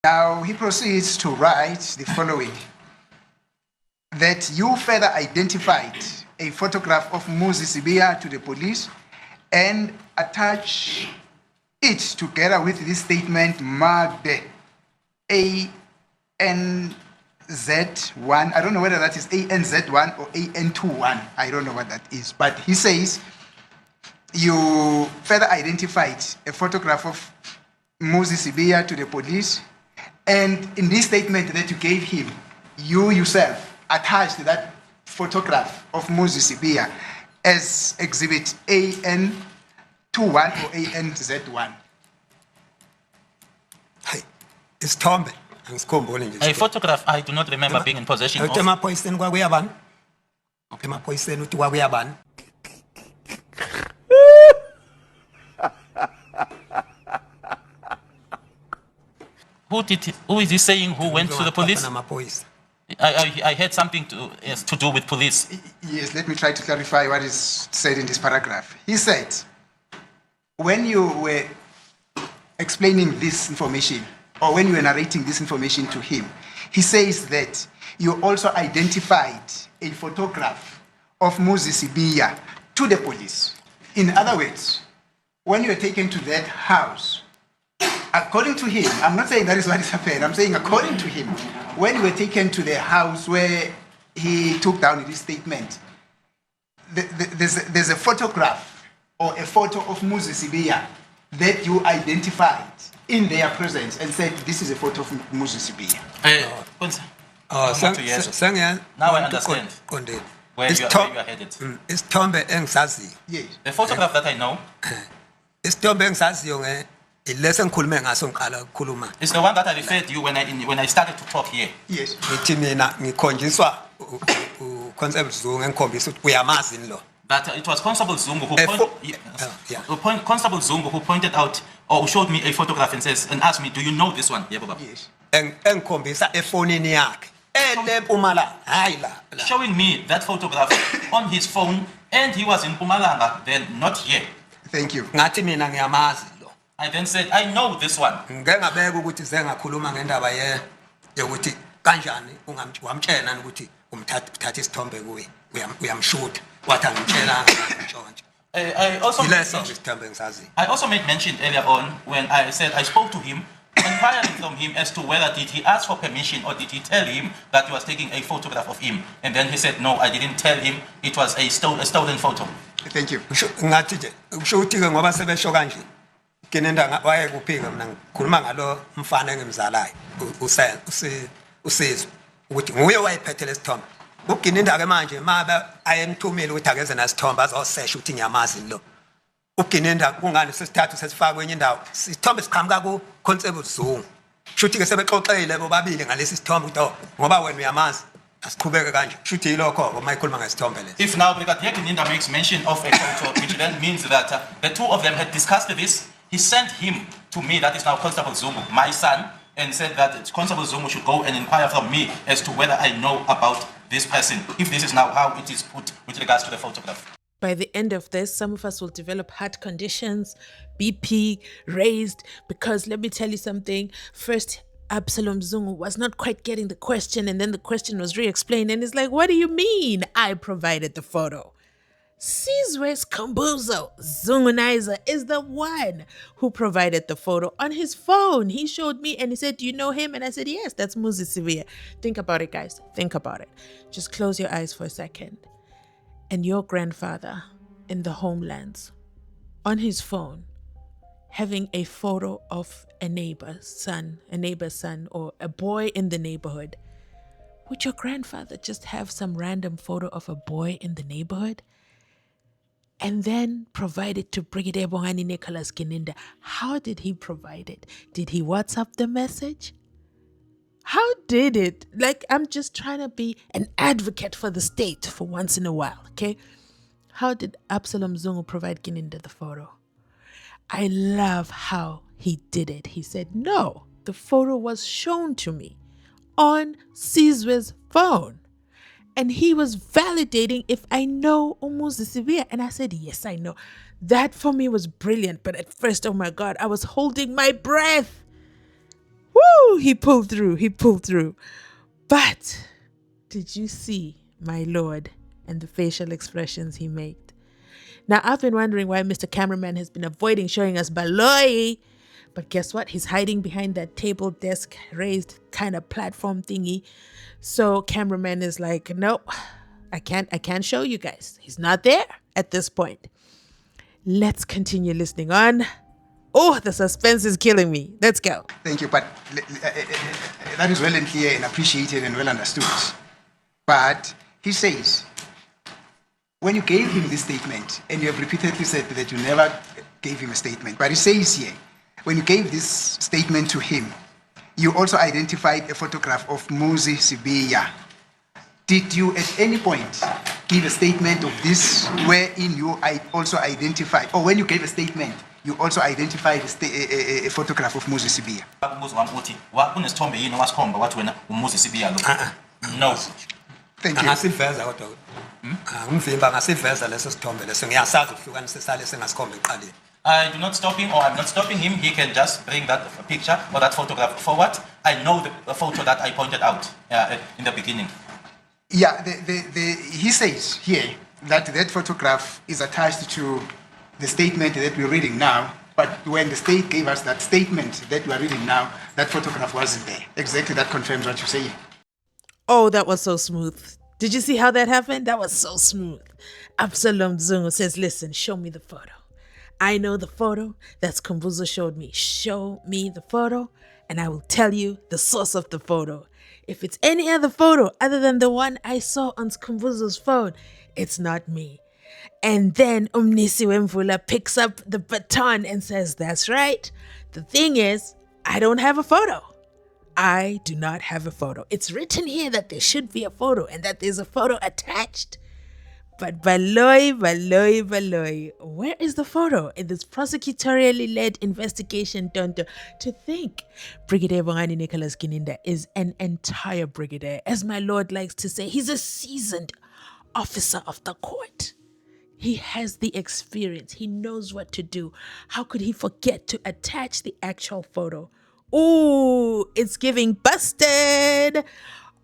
Now he proceeds to write the following: that you further identified a photograph of Muzi to the police and attach it together with this statement marked ANZ1. I don't know whether that is ANZ1 or AN21. I don't know what that is. But he says you further identified a photograph of Muzi to the police, and in this statement that you gave him, you yourself attached that photograph of Muzi as exhibit AN21 or ANZ1. Hey, it's Tombe. A photograph I do not remember being in possession of. Who is he saying who went to the police? I heard something to do with police. Yes, let me try to clarify what is said in this paragraph. He said, when you were explaining this information, or when you were narrating this information to him, he says that you also identified a photograph of Muzi to the police. In other words, when you were taken to that house, according to him, I'm not saying that is what has happened, I'm saying according to him, when you were taken to the house where he took down this statement, there's a photograph or a photo of Muzi that you identified in their presence and said, this is a photo of Muzi Now I understand where you are headed. It's Tombe Engsazi. Yes. The photograph that I know is Tombe Engsazi. It's the one that I referred to you when I started to talk here. Yes. That it was Constable Zungu who pointed out or who showed me a photograph and asked me, do you know this one? Yes. Showing me that photograph on his phone, and he was in Mpumalanga, then not here. Thank you. I then said, I know this one. I also made mention earlier on when I said I spoke to him, inquiring from him as to whether did he ask for permission or did he tell him that he was taking a photograph of him. And then he said, no, I didn't tell him, it was a stolen photo. Thank you. Gininda waye kuphika mina ngikhuluma ngalo mfana engimzalayo usizwe ukuthi nguye wayephethe lesithombe uGininda ke manje mabe ayemthumile ukuthi akeze nasithombe azosesha ukuthi ngiyamazi lo uGininda kungani sesithathu sesifaka kwenye indawo isithombe siqhamuka ku Constable Zungu shuthi ke sebexoxele bobabili ngalesi sithombe ukuthi ngoba wena uyamazi asiqhubeke kanje shuthi yilokho ngomayikhuluma ngesithombe lesi. If now Brigadier Gininda makes mention of a photo, which then means that the two of them had discussed this. He sent him to me, that is now Constable Zungu, my son, and said that Constable Zungu should go and inquire from me as to whether I know about this person, if this is now how it is put with regards to the photograph. By the end of this, some of us will develop heart conditions, BP raised, because let me tell you something. First, Absolom Zungu was not quite getting the question, and then the question was re-explained, and it's like, what do you mean I provided the photo? Sizwe's Kambuzo Zungunizer is the one who provided the photo on his phone. He showed me and he said, do you know him? And I said, yes, that's Muzi. Think about it, guys. Think about it. Just close your eyes for a second. And your grandfather in the homelands, on his phone, having a photo of a neighbor's son, or a boy in the neighborhood. Would your grandfather just have some random photo of a boy in the neighborhood and then provide it to Brigadier Nicholas Gininda? How did he provide it? Did he WhatsApp the message? How did it? Like, I'm just trying to be an advocate for the state for once in a while, okay? How did Absolom Zungu provide Gininda the photo? I love how he did it. He said, no, the photo was shown to me on Sizwe's phone. And he was validating if I know Muzi. And I said, yes, I know. That for me was brilliant. But at first, oh my God, I was holding my breath. Woo! He pulled through. He pulled through. But did you see, my lord, and the facial expressions he made? Now, I've been wondering why Mr. Cameraman has been avoiding showing us Baloy. But guess what? He's hiding behind that table desk raised kind of platform thingy. So cameraman is like, nope, I can't show you guys. He's not there at this point. Let's continue listening on. Oh, the suspense is killing me. Let's go. Thank you, but that is well and clear and appreciated and well understood. But he says, when you gave him this statement, and you have repeatedly said that you never gave him a statement, but he says here, when you gave this statement to him, you also identified a photograph of Muzi Sibiya. Did you at any point give a statement of this wherein you also identified, or when you gave a statement, you also identified a photograph of Muzi Sibiya? No. Thank you. Angasiveza kodwa. Umvimba angasiveza leso sithombe leso ngiyasazi ukuhlukanisa sale sengasikhombe eqaleni. I do not stop him, or I'm not stopping him. He can just bring that picture or that photograph forward. I know the photo that I pointed out in the beginning. Yeah, he says here that that photograph is attached to the statement that we're reading now, but when the state gave us that statement that we're reading now, that photograph wasn't there. Exactly, that confirms what you're saying. Oh, that was so smooth. Did you see how that happened? That was so smooth. Absolom Zungu says, listen, show me the photo. I know the photo that's Kumbuzo showed me. Show me the photo and I will tell you the source of the photo. If it's any other photo other than the one I saw on Kumbuzo's phone, it's not me. And then Mzansi Unfiltered picks up the baton and says, that's right. The thing is, I don't have a photo. I do not have a photo. It's written here that there should be a photo and that there's a photo attached. But Baloy, where is the photo in this prosecutorially led investigation done to think Brigadier Gininda is an entire brigadier? As my lord likes to say, he's a seasoned officer of the court. He has the experience. He knows what to do. How could he forget to attach the actual photo? Ooh, it's giving busted.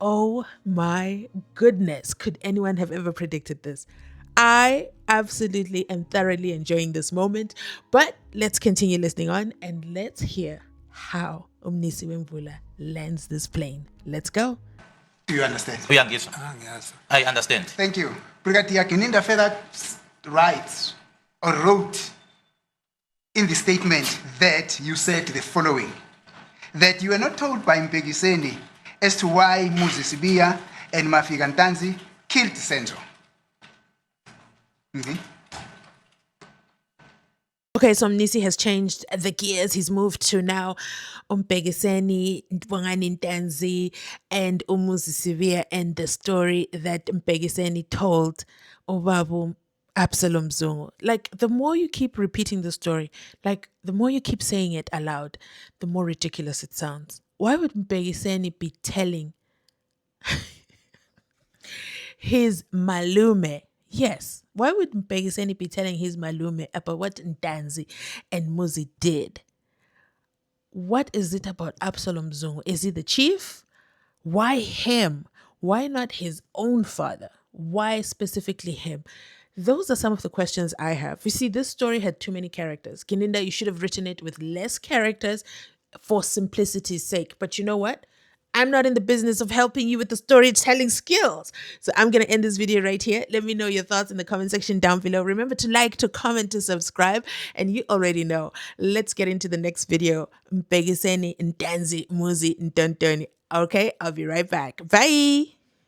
Oh my goodness. Could anyone have ever predicted this? I absolutely am thoroughly enjoying this moment, but let's continue listening on and let's hear how Mzansi Unfiltered lands this plane. Let's go. Do you understand? I understand. Thank you. Brigadier Gininda further writes or wrote in the statement that you said the following, that you were not told by Mpegiseni as to why Muzi Sibiya and Mafigantanzi killed SENZO. Okay, so Mnisi has changed the gears. He's moved to now Mpegiseni, Ntwangani Ntanzi, and Muzi Sibiya, and the story that Mpegiseni told Obabu Absolom Zungu. Like, the more you keep repeating the story, like, the more you keep saying it aloud, the more ridiculous it sounds. Why would Mpegiseni be telling his malume? Yes, why would Mpegiseni be telling his malume about what Ntanzi and Muzi did? What is it about Absolom Zungu? Is he the chief? Why him? Why not his own father? Why specifically him? Those are some of the questions I have. You see, this story had too many characters. Gininda, you should have written it with less characters for simplicity's sake. But you know what? I'm not in the business of helping you with the storytelling skills. So I'm going to end this video right here. Let me know your thoughts in the comment section down below. Remember to like, to comment, to subscribe. And you already know. Let's get into the next video. Mpegiseni, Ntanzi, Muzi, Ntontoni. Okay, I'll be right back. Bye.